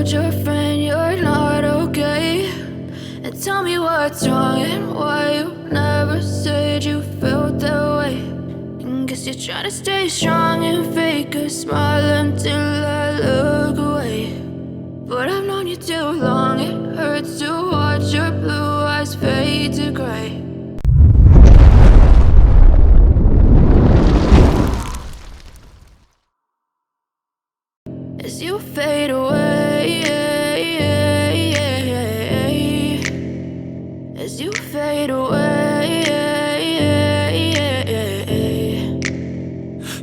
told your friend you're not okay? And tell me what's wrong and why you never said you felt that way. And guess you're trying to stay strong and fake a smile until I look away. But I've known you too long, it hurts to watch your blue eyes fade to gray. As you fade away, as you fade away.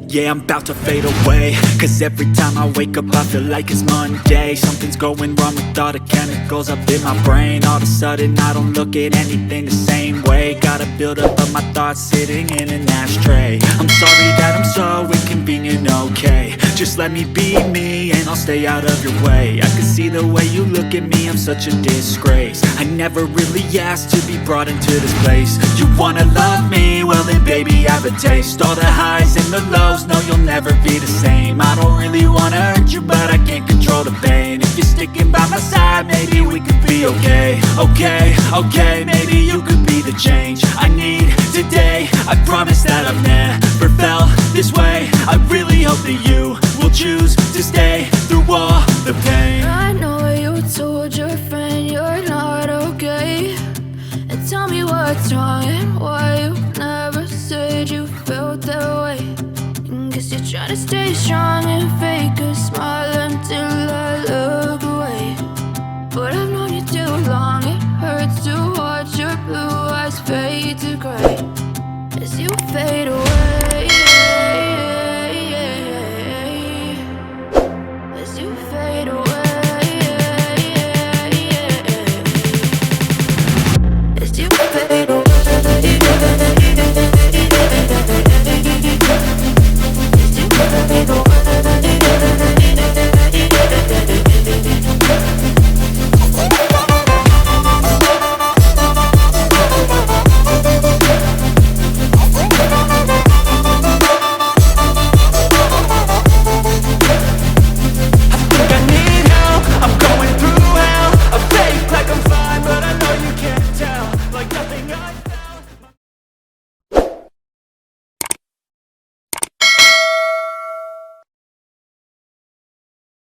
Yeah, I'm about to fade away, cause every time I wake up I feel like it's Monday. Something's going wrong with all the chemicals up in my brain. All of a sudden I don't look at anything the same way. Gotta build up of my thoughts sitting in an ashtray. I'm sorry that I'm so inconvenient, okay. Just let me be me and I'll stay out of your way. I can see the way you look at me, I'm such a disgrace. I never really asked to be brought into this place. You wanna love me? Well then baby have a taste. All the highs and the lows, no you'll never be the same. I don't really wanna hurt you but I can't control the pain. If you're sticking by my side maybe we could be okay. Okay, maybe you could be the change I need today. I promise that I've never felt this way. I really hope that you will choose to stay through all the pain. I know you told your friend you're not okay. And tell me what's wrong and why you never said you felt that way. And guess you're trying to stay strong and